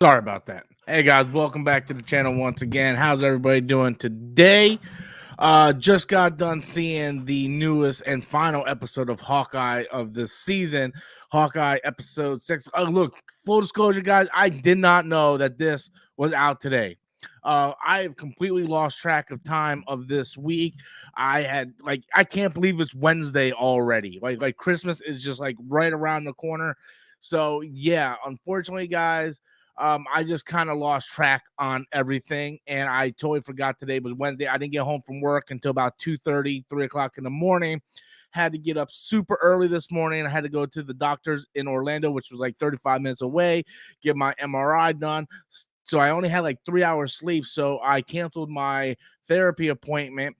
Sorry about that. Hey guys, welcome back to the channel once again. How's everybody doing today? Just got done seeing the newest and final episode of Hawkeye of this season. Hawkeye episode 6. Oh, look, full disclosure, guys, I did not know that this was out today. I have completely lost track of time of this week. I can't believe it's Wednesday already. Like Christmas is just like right around the corner. So yeah, unfortunately, guys, I just kind of lost track on everything, and I totally forgot today was Wednesday. I didn't get home from work until about 2:30, 3 o'clock in the morning. Had to get up super early this morning. I had to go to the doctor's in Orlando, which was like 35 minutes away, get my MRI done. So I only had like 3 hours sleep. So I canceled my therapy appointment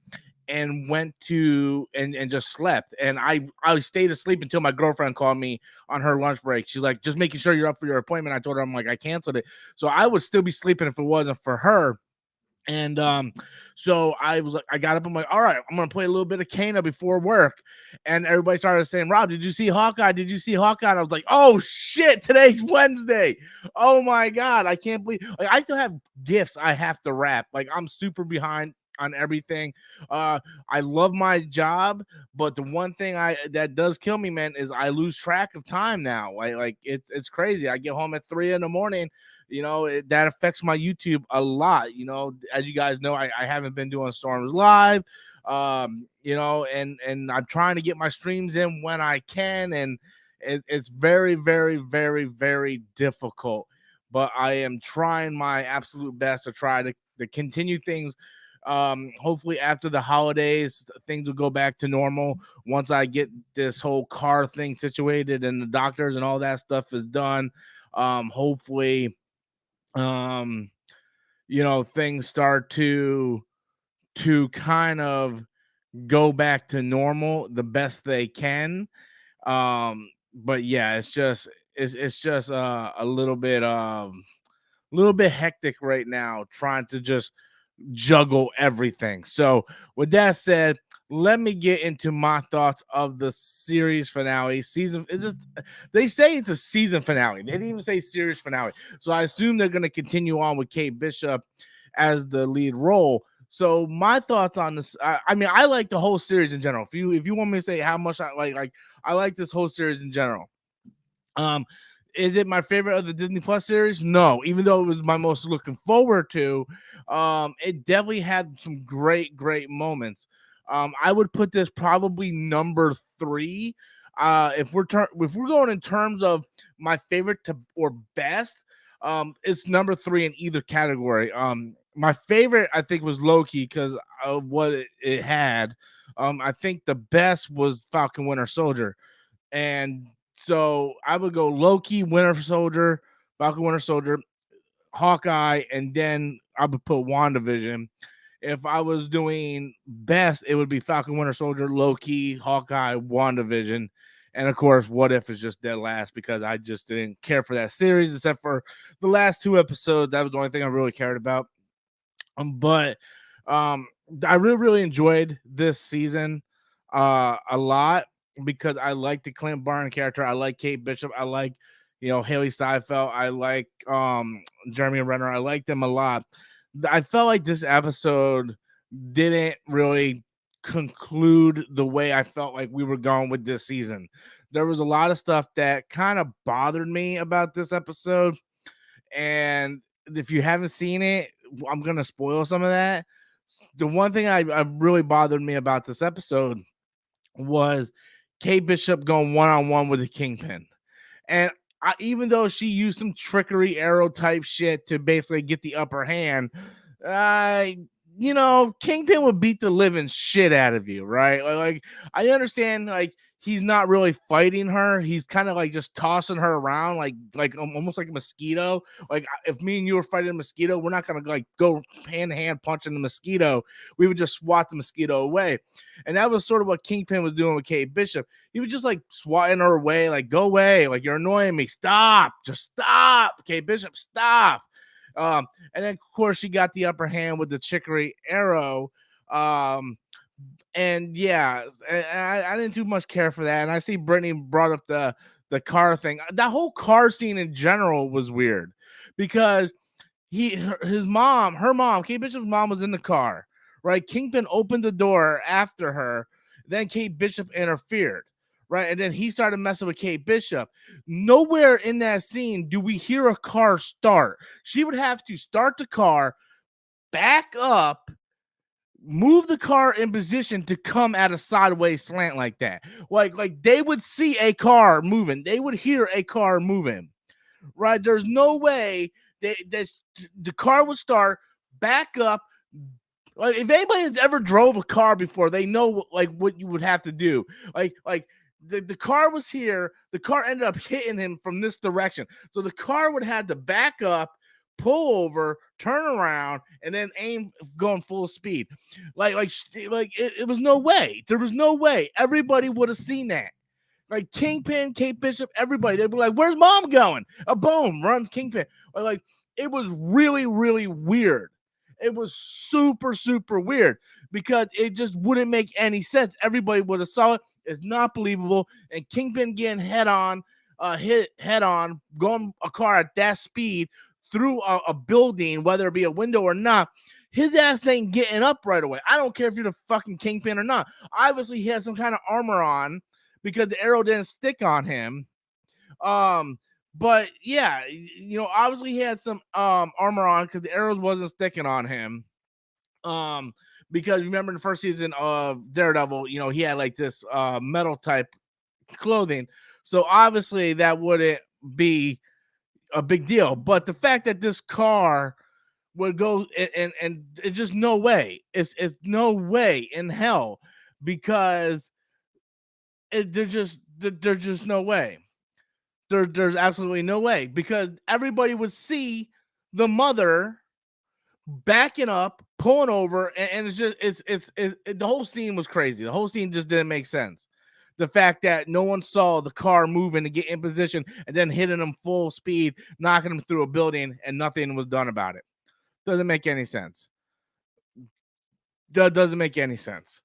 and went to and just slept. And I stayed asleep until my girlfriend called me on her lunch break. She's like, just making sure you're up for your appointment. I told her, I'm like, I canceled it. So I would still be sleeping if it wasn't for her. And so I was like, I got up, I'm like, all right, I'm gonna play a little bit of Kana before work. And everybody started saying, Rob, did you see Hawkeye? Did you see Hawkeye? And I was like, oh shit, today's Wednesday. Oh my god, I can't believe, like, I still have gifts I have to wrap. Like, I'm super behind on everything. I love my job, but the one thing that does kill me, man, is I lose track of time now. Like it's crazy. I get home at 3 in the morning. That affects my YouTube a lot. As you guys know, I haven't been doing Storms Live. And I'm trying to get my streams in when I can, and it's very, very, very, very difficult. But I am trying my absolute best to try to continue things. Hopefully after the holidays, things will go back to normal once I get this whole car thing situated and the doctors and all that stuff is done. Hopefully things start to kind of go back to normal the best they can. But yeah, it's just a little bit hectic right now, trying to just juggle everything. So with that said, let me get into my thoughts of the series finale. They say it's a season finale. They didn't even say series finale. So I assume they're going to continue on with Kate Bishop as the lead role. So my thoughts on this, I mean, I like the whole series in general. If you want me to say how much I like I like this whole series in general. Um, is it my favorite of the Disney Plus series? No, even though it was my most looking forward to. It definitely had some great, great moments. I would put this probably number 3. If we're going in terms of my favorite to or best, it's number 3 in either category. My favorite, I think, was Loki because of what it had. I think the best was Falcon Winter Soldier. And so I would go Loki, Winter Soldier, Falcon Winter Soldier, Hawkeye, and then I would put WandaVision. If I was doing best, it would be Falcon Winter Soldier, Loki, Hawkeye, WandaVision. And of course, What If is just dead last because I just didn't care for that series except for the last 2 episodes. That was the only thing I really cared about. But I really, really enjoyed this season a lot because I like the Clint Barton character. I like Kate Bishop. I like, Haley Steinfeld. I like Jeremy Renner. I like them a lot. I felt like this episode didn't really conclude the way I felt like we were going with this season. There was a lot of stuff that kind of bothered me about this episode. And if you haven't seen it, I'm going to spoil some of that. The one thing I really bothered me about this episode was Kate Bishop going one-on-one with the Kingpin. And even though she used some trickery arrow type shit to basically get the upper hand, Kingpin would beat the living shit out of you, right? Like I understand, like, he's not really fighting her. He's kind of like just tossing her around, like almost like a mosquito. Like if me and you were fighting a mosquito, we're not gonna like go hand to hand punching the mosquito. We would just swat the mosquito away. And that was sort of what Kingpin was doing with Kate Bishop. He was just like swatting her away, like, go away, like, you're annoying me. Stop, just stop, Kate Bishop, stop. And then of course she got the upper hand with the chicory arrow. And yeah, I didn't too much care for that. And I see Brittany brought up the car thing. That whole car scene in general was weird because her mom, Kate Bishop's mom was in the car, right? Kingpin opened the door after her, then Kate Bishop interfered, right? And then he started messing with Kate Bishop. Nowhere in that scene do we hear a car start. She would have to start the car, back up, move the car in position to come at a sideways slant like that. Like they would see a car moving, they would hear a car moving, right? There's no way that the car would start, back up. Like if anybody has ever drove a car before, they know like what you would have to do. Like the car was here, the car ended up hitting him from this direction. So the car would have to back up, pull over, turn around, and then aim going full speed. It was no way. There was no way. Everybody would have seen that. Like Kingpin, Kate Bishop, everybody, they'd be like, "Where's mom going?" A boom, runs Kingpin. Like it was really, really weird. It was super, super weird because it just wouldn't make any sense. Everybody would have saw it. It's not believable. And Kingpin getting hit head on, going a car at that speed through a building, whether it be a window or not. His ass ain't getting up right away. I don't care if you're the fucking Kingpin or not. Obviously, he has some kind of armor on because the arrow didn't stick on him. But yeah, obviously he had some armor on because the arrows wasn't sticking on him. Because remember in the first season of Daredevil, he had like this metal type clothing. So obviously that wouldn't be a big deal. But the fact that this car would go and it's just no way. It's no way in hell because there's just no way. There's absolutely no way because everybody would see the mother backing up, pulling over, and it's just the whole scene was crazy. The whole scene just didn't make sense. The fact that no one saw the car moving to get in position and then hitting them full speed, knocking them through a building, and nothing was done about it. Doesn't make any sense. Doesn't make any sense.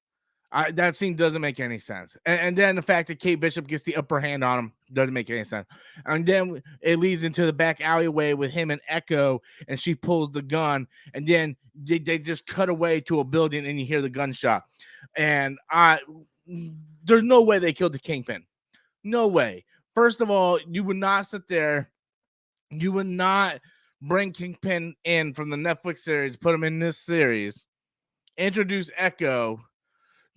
That scene doesn't make any sense. And then the fact that Kate Bishop gets the upper hand on him doesn't make any sense. And then it leads into the back alleyway with him and Echo, and she pulls the gun, and then they just cut away to a building, and you hear the gunshot. And there's no way they killed the Kingpin. No way. First of all, you would not sit there. You would not bring Kingpin in from the Netflix series, put him in this series, introduce Echo,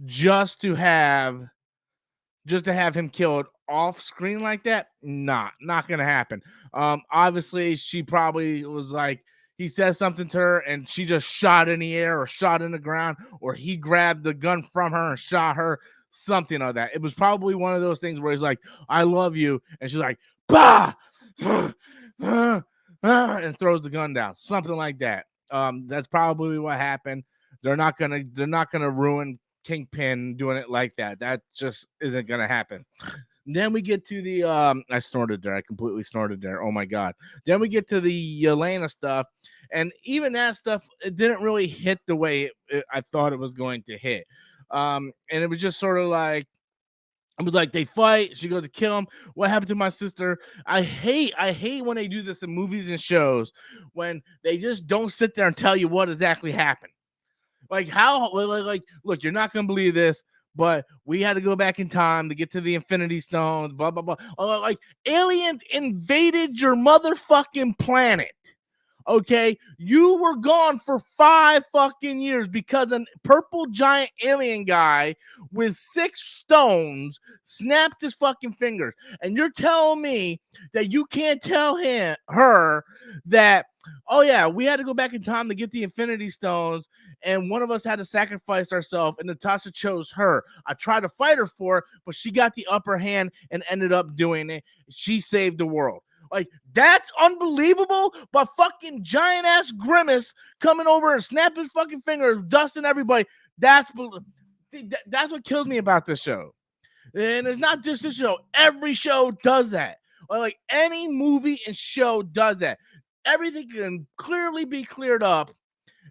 just to have him killed off screen like that. Not gonna happen. Obviously she probably was like, he said something to her and she just shot in the air or shot in the ground, or he grabbed the gun from her and shot her, something like that. It was probably one of those things where he's like, "I love you," and she's like, "Bah!" and throws the gun down, something like that. That's probably what happened. They're not gonna ruin Kingpin doing it like that. That just isn't gonna happen. Then we get to the I snorted there. I completely snorted there. Oh my god. Then we get to the Yelena stuff, and even that stuff, it didn't really hit the way I thought it was going to hit. And it was just sort of like, it was like they fight. She goes to kill him. What happened to my sister? I hate when they do this in movies and shows, when they just don't sit there and tell you what exactly happened. Like how, like, look, you're not gonna believe this, but we had to go back in time to get to the Infinity Stones. Blah blah blah. Like aliens invaded your motherfucking planet. Okay, you were gone for 5 fucking years because a purple giant alien guy with 6 stones snapped his fucking fingers, and you're telling me that you can't tell her that, oh yeah, we had to go back in time to get the Infinity Stones, and one of us had to sacrifice ourselves, and Natasha chose her. I tried to fight her for it, but she got the upper hand and ended up doing it. She saved the world. Like, that's unbelievable, but fucking giant ass Grimace coming over and snapping his fucking fingers, dusting everybody. That's what kills me about this show. And it's not just this show. Every show does that. Or like any movie and show does that. Everything can clearly be cleared up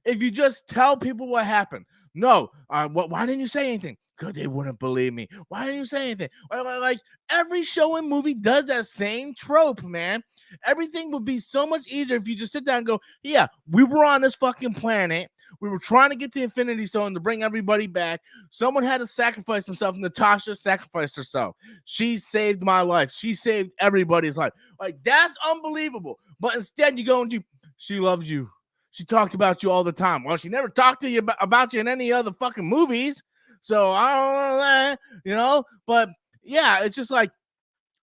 if you just tell people what happened. No, why didn't you say anything? Because they wouldn't believe me. Why didn't you say anything? Like every show and movie does that same trope, man. Everything would be so much easier if you just sit down and go, yeah, we were on this fucking planet. We were trying to get the Infinity Stone to bring everybody back. Someone had to sacrifice himself. Natasha sacrificed herself. She saved my life. She saved everybody's life. Like, that's unbelievable. But instead, you go into, she loves you. She talked about you all the time. Well, she never talked to you about you in any other fucking movies. So I don't know that, you know. But yeah, it's just like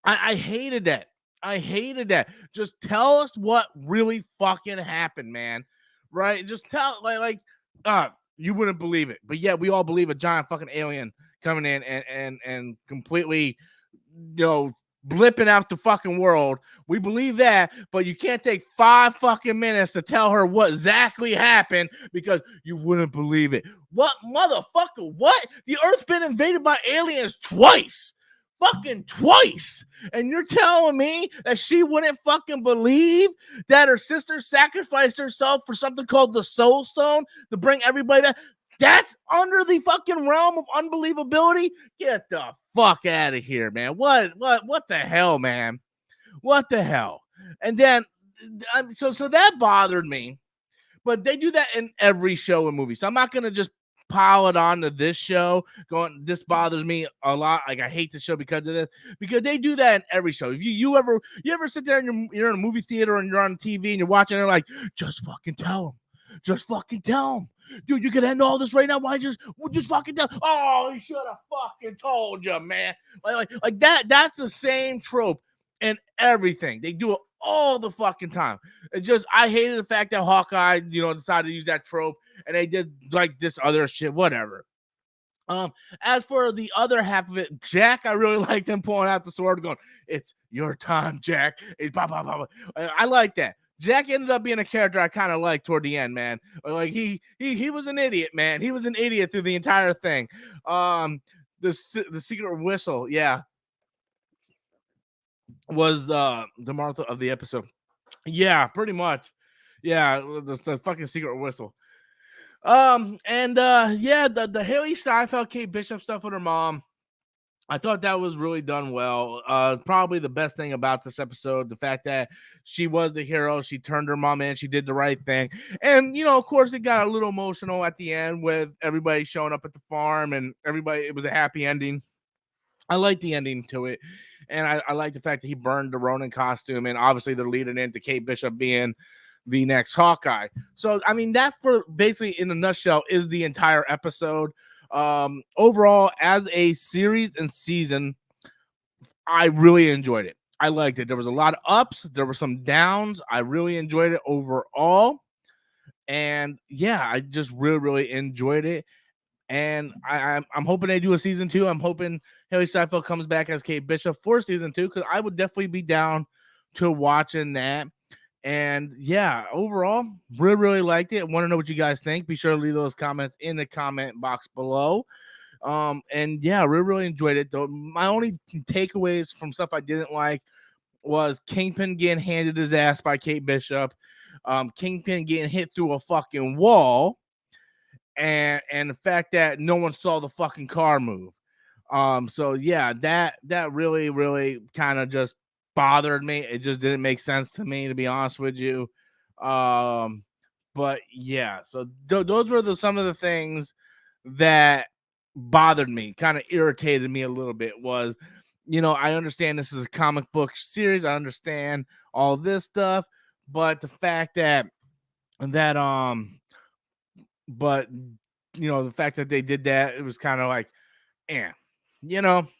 I hated that. I hated that. Just tell us what really fucking happened, man. Right? Just tell you wouldn't believe it. But yeah, we all believe a giant fucking alien coming in and completely, you know, blipping out the fucking world. We believe that, but you can't take 5 fucking minutes to tell her what exactly happened because you wouldn't believe it. What, motherfucker? What? The Earth's been invaded by aliens twice. Fucking twice. And you're telling me that she wouldn't fucking believe that her sister sacrificed herself for something called the Soul Stone to bring everybody back? That's under the fucking realm of unbelievability. Get the fuck out of here, man. What the hell, man? What the hell? And then, so that bothered me. But they do that in every show and movie. So I'm not gonna just pile it on to this show. Going, this bothers me a lot. Like, I hate the show because of this. Because they do that in every show. If you ever sit there and you're in a movie theater and you're on TV and you're watching, and they're like, just fucking tell them. Just fucking tell him. Dude, you can end all this right now. Why just fucking tell? Oh, he should have fucking told you, man. Like that. That's the same trope in everything. They do it all the fucking time. It's just, I hated the fact that Hawkeye, decided to use that trope, and they did like this other shit, whatever. As for the other half of it, Jack, I really liked him pulling out the sword, going, "It's your time, Jack." It's blah, blah, blah, blah. I like that. Jack ended up being a character I kind of liked toward the end, man. Like, he was an idiot, man. He was an idiot through the entire thing. The secret whistle, yeah, was the Martha of the episode. Yeah, pretty much. Yeah, the fucking secret whistle. And yeah, the Haley Steinfeld, Kate Bishop stuff with her mom, I thought that was really done well. Probably the best thing about this episode, the fact that she was the hero. She turned her mom in. She did the right thing. And, of course, it got a little emotional at the end with everybody showing up at the farm and everybody. It was a happy ending. I like the ending to it. And I like the fact that he burned the Ronin costume. And obviously they're leading into Kate Bishop being the next Hawkeye. So, I mean, that for basically in a nutshell is the entire episode. Overall, as a series and season, I really enjoyed it. I liked it. There was a lot of ups, there were some downs. I really enjoyed it overall. And yeah, I just really enjoyed it. And I'm hoping they do a season 2. I'm hoping Haley Steinfeld comes back as Kate Bishop for season 2, because I would definitely be down to watching that. And yeah, overall, really liked it. I want to know what you guys think. Be sure to leave those comments in the comment box below. And yeah, really enjoyed it. Though my only takeaways from stuff I didn't like was Kingpin getting handed his ass by Kate Bishop, Kingpin getting hit through a fucking wall, and the fact that no one saw the fucking car move. So yeah, that really kind of just bothered me. It just didn't make sense to me, to be honest with you. But yeah, so those were some of the things that bothered me, kind of irritated me a little bit. Was, I understand this is a comic book series, I understand all this stuff, but the fact that but the fact that they did that, it was kind of like, eh,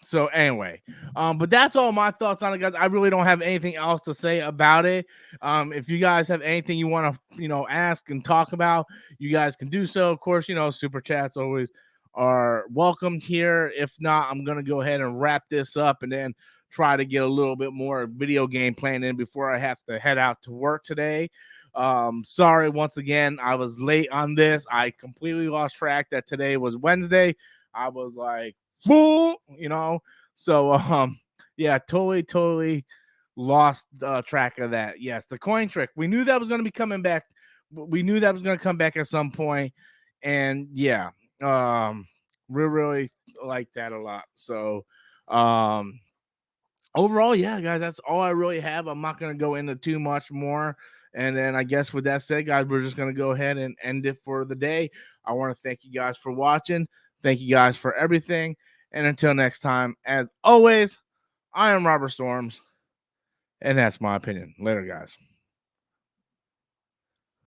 so anyway, but that's all my thoughts on it, guys. I really don't have anything else to say about it. If you guys have anything you want to ask and talk about, you guys can do so. Of course, super chats always are welcomed here. If not, I'm gonna go ahead and wrap this up and then try to get a little bit more video game playing in before I have to head out to work today. Sorry once again, I was late on this. I completely lost track that today was Wednesday. I was like, fool, so yeah, totally lost track of that. Yes, the coin trick, we knew that was going to be coming back. We knew that was going to come back at some point. And yeah, We really like that a lot. So, um, overall, yeah, guys, that's all I really have. I'm not going to go into too much more. And then I guess with that said, guys, we're just going to go ahead and end it for the day. I want to thank you guys for watching. Thank you guys for everything. And until next time, as always, I am Robert Storms, and that's my opinion. Later, guys.